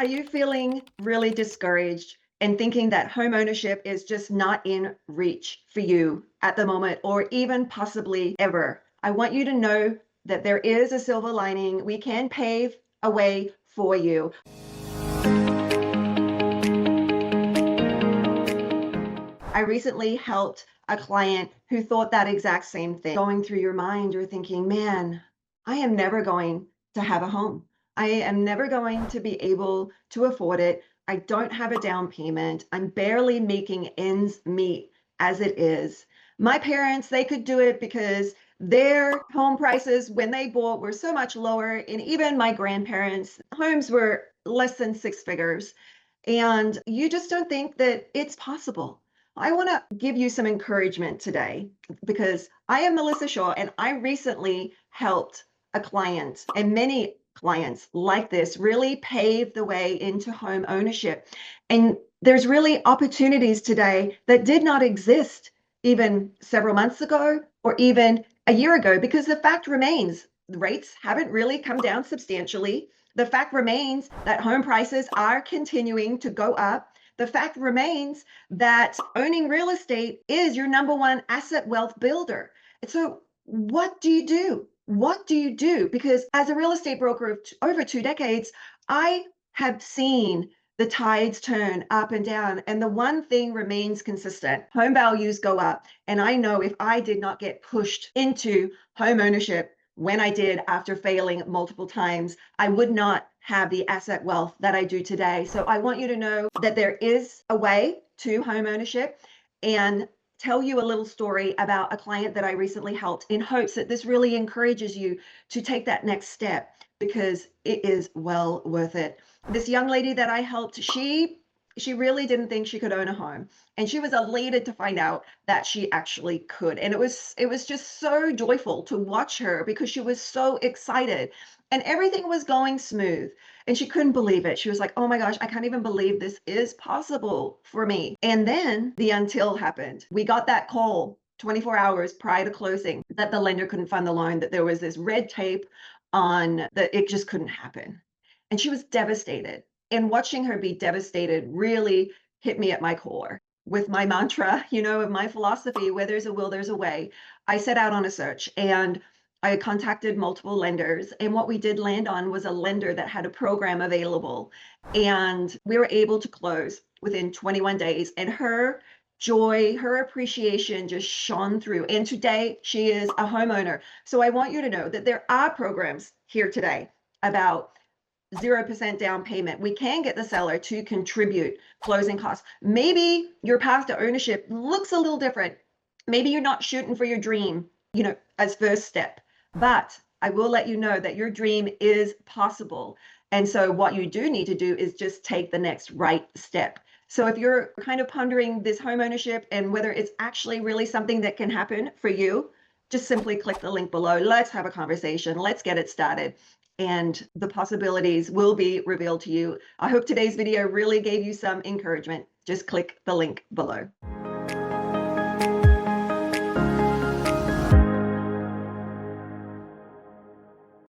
Are you feeling really discouraged and thinking that home ownership is just not in reach for you at the moment or even possibly ever? I want you to know that there is a silver lining. We can pave a way for you. I recently helped a client who thought that exact same thing. Going through your mind, you're thinking, man, I am never going to have a home. I am never going to be able to afford it. I don't have a down payment. I'm barely making ends meet as it is. My parents, they could do it because their home prices when they bought were so much lower. And even my grandparents' homes were less than six figures. And you just don't think that it's possible. I want to give you some encouragement today because I am Melissa Shaw and I recently helped a client and many clients like this really pave the way into home ownership. And there's really opportunities today that did not exist even several months ago or even a year ago because the fact remains the rates haven't really come down substantially. The fact remains that home prices are continuing to go up. The fact remains that owning real estate is your number one asset wealth builder. So, what do you do? What do you do? Because as a real estate broker of over 2 decades, I have seen the tides turn up and down, and the one thing remains consistent: home values go up. And I know if I did not get pushed into home ownership when I did after failing multiple times, I would not have the asset wealth that I do today. So I want you to know that there is a way to home ownership and tell you a little story about a client that I recently helped in hopes that this really encourages you to take that next step because it is well worth it. This young lady that I helped, she really didn't think she could own a home, and she was elated to find out that she actually could. And it was just so joyful to watch her because she was so excited and everything was going smooth and she couldn't believe it. She was like, oh my gosh, I can't even believe this is possible for me. And then the until happened. We got that call 24 hours prior to closing that the lender couldn't fund the loan, that there was this red tape on that it just couldn't happen. And she was devastated. And watching her be devastated really hit me at my core. With my mantra, of my philosophy, where there's a will, there's a way. I set out on a search and I contacted multiple lenders. And what we did land on was a lender that had a program available. And we were able to close within 21 days. And her joy, her appreciation just shone through. And today she is a homeowner. So I want you to know that there are programs here today about 0% down payment. We can get the seller to contribute closing costs. Maybe your path to ownership looks a little different. Maybe you're not shooting for your dream, as first step. But I will let you know that your dream is possible. And so what you do need to do is just take the next right step. So if you're kind of pondering this home ownership and whether it's actually really something that can happen for you, just simply click the link below. Let's have a conversation. Let's get it started. And the possibilities will be revealed to you. I hope today's video really gave you some encouragement. Just click the link below.